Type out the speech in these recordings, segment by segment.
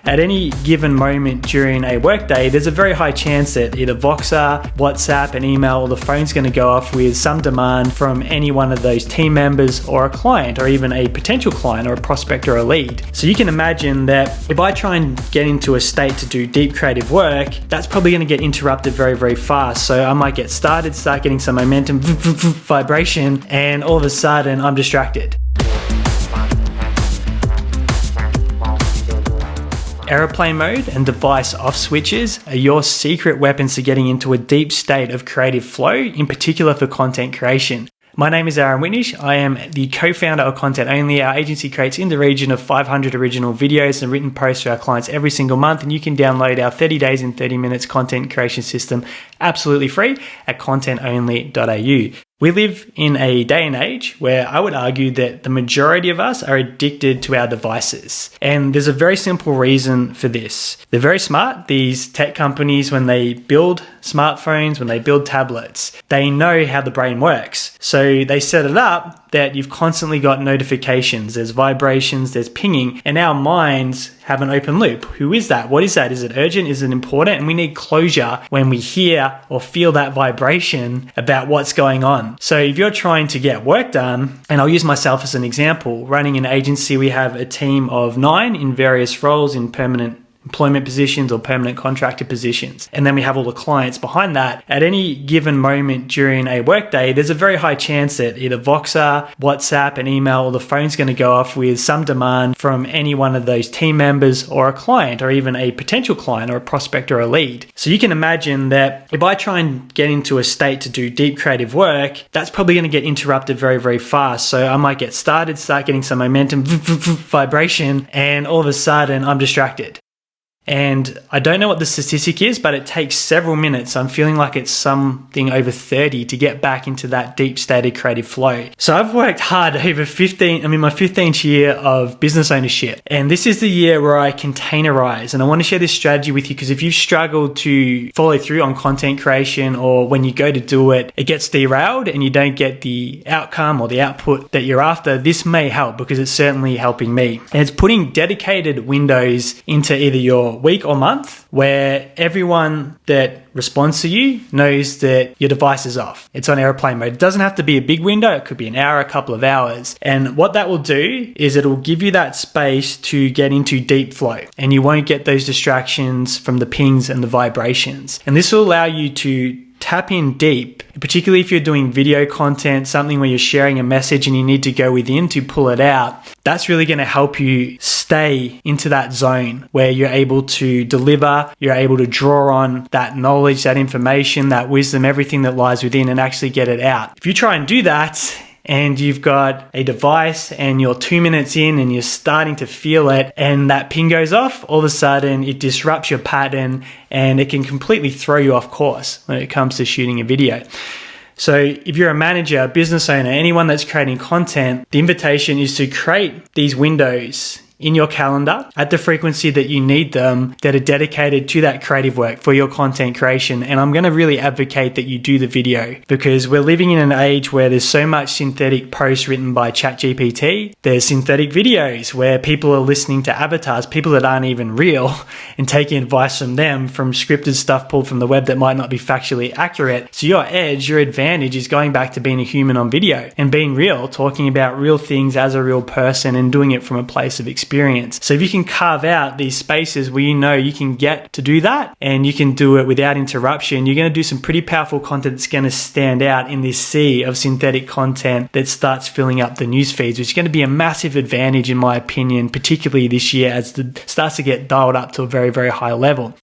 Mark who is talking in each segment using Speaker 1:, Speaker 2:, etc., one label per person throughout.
Speaker 1: At any given moment during a workday, there's a very high chance that either Voxer, WhatsApp, an email, or the phone's going to go off with some demand from any one of those team members or a client, or even a potential client or a prospect or a lead. So you can imagine that if I try and get into a state to do deep creative work, that's probably going to get interrupted very, very fast. So I might get started, start getting some momentum, vibration, and all of a sudden I'm distracted. Aeroplane mode and device off switches are your secret weapons to getting into a deep state of creative flow, in particular for content creation. My name is Aaron Whitnish. I am the co-founder of Content Only. Our agency creates in the region of 500 original videos and written posts for our clients every single month, and you can download our 30 days in 30 minutes content creation system absolutely free at contentonly.au. We live in a day and age where I would argue that the majority of us are addicted to our devices. And there's a very simple reason for this. They're very smart. These tech companies, when they build smartphones, when they build tablets, they know how the brain works. So they set it up that you've constantly got notifications, there's vibrations, there's pinging, and our minds have an open loop. Who is that? What is that? Is it urgent? Is it important? And we need closure when we hear or feel that vibration about what's going on. So if you're trying to get work done, and I'll use myself as an example, running an agency, we have a team of 9 in various roles in permanent employment positions or permanent contractor positions. And then we have all the clients behind that. At any given moment during a workday, there's a very high chance that either Voxer, WhatsApp, an email, or the phone's going to go off with some demand from any one of those team members or a client, or even a potential client or a prospect or a lead. So you can imagine that if I try and get into a state to do deep creative work, that's probably going to get interrupted very, very fast. So I might get started, start getting some momentum, vibration, and all of a sudden I'm distracted. And I don't know what the statistic is, but it takes several minutes. I'm feeling like it's something over 30 to get back into that deep state of creative flow. So I've worked hard over my 15th year of business ownership. And this is the year where I containerize. And I want to share this strategy with you because if you've struggled to follow through on content creation, or when you go to do it, it gets derailed and you don't get the outcome or the output that you're after, this may help because it's certainly helping me. And it's putting dedicated windows into either your week or month where everyone that responds to you knows that your device is off. It's on airplane mode. It doesn't have to be a big window. It could be an hour, a couple of hours. And what that will do is it will give you that space to get into deep flow, and you won't get those distractions from the pings and the vibrations. And this will allow you to tap in deep, particularly if you're doing video content, something where you're sharing a message and you need to go within to pull it out. That's really going to help you stay into that zone where you're able to deliver, you're able to draw on that knowledge, that information, that wisdom, everything that lies within, and actually get it out. If you try and do that, and you've got a device and you're 2 minutes in and you're starting to feel it and that ping goes off, all of a sudden it disrupts your pattern and it can completely throw you off course when it comes to shooting a video. So if you're a manager, a business owner, anyone that's creating content, the invitation is to create these windows in your calendar at the frequency that you need them, that are dedicated to that creative work for your content creation. And I'm going to really advocate that you do the video, because we're living in an age where there's so much synthetic posts written by ChatGPT. There's synthetic videos where people are listening to avatars, people that aren't even real, and taking advice from them, from scripted stuff pulled from the web that might not be factually accurate. So your edge, your advantage is going back to being a human on video and being real, talking about real things as a real person and doing it from a place of experience. So if you can carve out these spaces where you know you can get to do that and you can do it without interruption, you're going to do some pretty powerful content that's going to stand out in this sea of synthetic content that starts filling up the news feeds, which is going to be a massive advantage in my opinion, particularly this year as it starts to get dialed up to a very, very high level.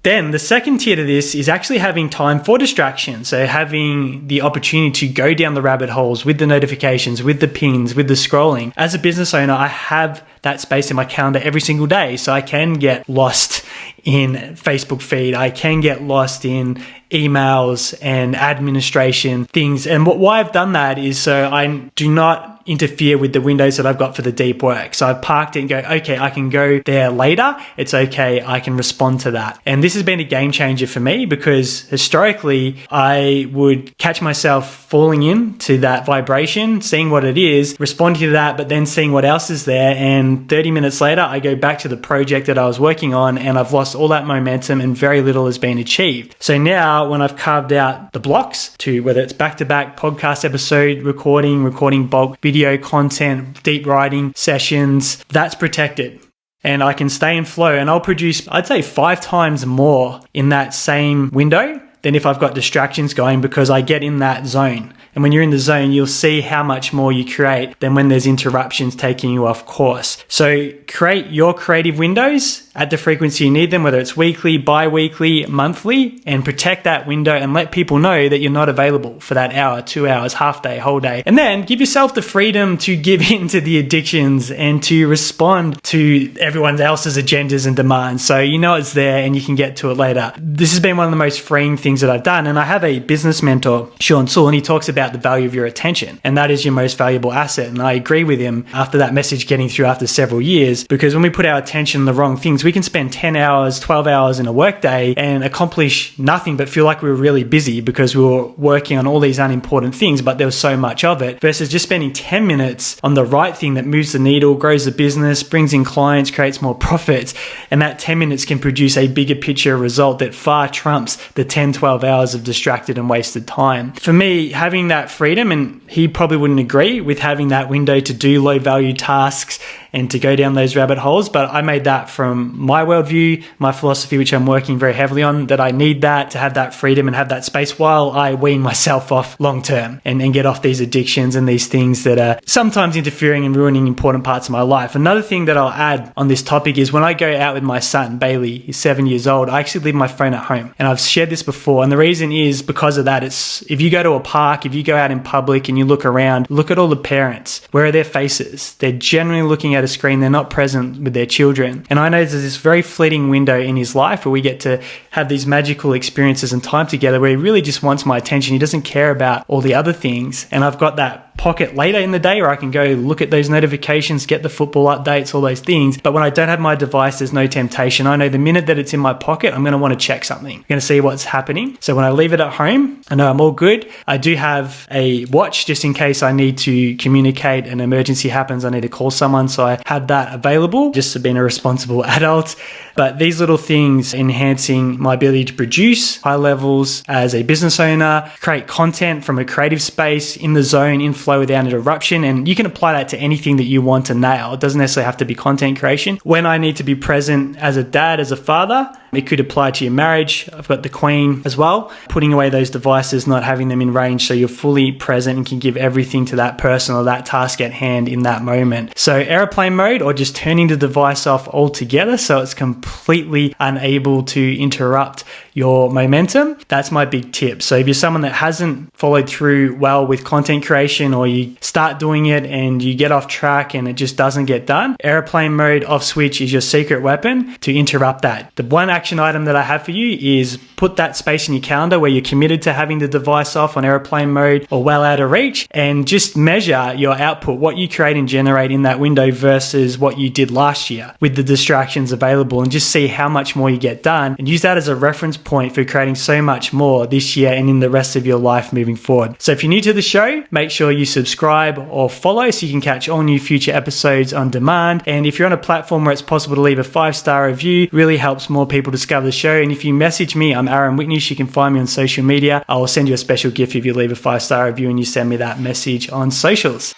Speaker 1: Then the second tier to this is actually having time for distraction. So having the opportunity to go down the rabbit holes with the notifications, with the pings, with the scrolling. As a business owner, I have that space in my calendar every single day. So I can get lost in Facebook feed. I can get lost in emails and administration things. And why I've done that is so I do not interfere with the windows that I've got for the deep work. So I've parked it and go, okay, I can go there later. It's okay. I can respond to that. And this has been a game changer for me because historically I would catch myself falling into that vibration, seeing what it is, responding to that, but then seeing what else is there. And 30 minutes later, I go back to the project that I was working on and I've lost all that momentum and very little has been achieved. So now when I've carved out the blocks to whether it's back-to-back podcast episode, recording bulk video content, deep writing sessions, that's protected. And I can stay in flow and I'll produce, I'd say 5 times more in that same window than if I've got distractions going because I get in that zone. And when you're in the zone, you'll see how much more you create than when there's interruptions taking you off course. So create your creative windows at the frequency you need them, whether it's weekly, bi-weekly, monthly, and protect that window and let people know that you're not available for that hour, 2 hours, half day, whole day. And then give yourself the freedom to give in to the addictions and to respond to everyone else's agendas and demands. So you know it's there and you can get to it later. This has been one of the most freeing things that I've done. And I have a business mentor, Sean Sewell, and he talks about the value of your attention. And that is your most valuable asset. And I agree with him after that message getting through after several years, because when we put our attention on the wrong things, we can spend 10 hours, 12 hours in a workday and accomplish nothing but feel like we were really busy because we were working on all these unimportant things, but there was so much of it, versus just spending 10 minutes on the right thing that moves the needle, grows the business, brings in clients, creates more profits. And that 10 minutes can produce a bigger picture result that far trumps the 10, 12 hours of distracted and wasted time. For me, having that freedom, and he probably wouldn't agree with having that window to do low value tasks and to go down those rabbit holes, but I made that from my worldview, my philosophy, which I'm working very heavily on, that I need that to have that freedom and have that space while I wean myself off long term and get off these addictions and these things that are sometimes interfering and ruining important parts of my life. Another thing that I'll add on this topic is when I go out with my son, Bailey, he's 7 years old, I actually leave my phone at home. And I've shared this before. And the reason is because of that. It's if you go to a park, if you go out in public and you look around, look at all the parents. Where are their faces? They're generally looking at a screen. They're not present with their children. And I know there's this very fleeting window in his life where we get to have these magical experiences and time together where he really just wants my attention. He doesn't care about all the other things. And I've got that pocket later in the day where I can go look at those notifications, get the football updates, all those things. But when I don't have my device, there's no temptation. I know the minute that it's in my pocket, I'm going to want to check something. I'm going to see what's happening. So when I leave it at home, I know I'm all good. I do have a watch just in case I need to communicate, an emergency happens, I need to call someone. So I have that available just to being a responsible adult. But these little things enhancing my ability to produce high levels as a business owner, create content from a creative space in the zone, in flow without interruption. And you can apply that to anything that you want to nail. It doesn't necessarily have to be content creation. When I need to be present as a dad, as a father, it could apply to your marriage. I've got the Queen as well. Putting away those devices, not having them in range so you're fully present and can give everything to that person or that task at hand in that moment. So airplane mode, or just turning the device off altogether so it's completely unable to interrupt your momentum. That's my big tip. So if you're someone that hasn't followed through well with content creation, or you start doing it and you get off track and it just doesn't get done, airplane mode off switch is your secret weapon to interrupt that. The one action item that I have for you is put that space in your calendar where you're committed to having the device off on airplane mode or well out of reach, and just measure your output, what you create and generate in that window versus what you did last year with the distractions available, and just see how much more you get done, and use that as a reference point for creating so much more this year and in the rest of your life moving forward. So if you're new to the show, make sure you subscribe or follow so you can catch all new future episodes on demand. And if you're on a platform where it's possible to leave a 5-star review, really helps more people discover the show. And if you message me, I'm Aaron Whitnish. You can find me on social media. I will send you a special gift if you leave a 5-star review and you send me that message on socials.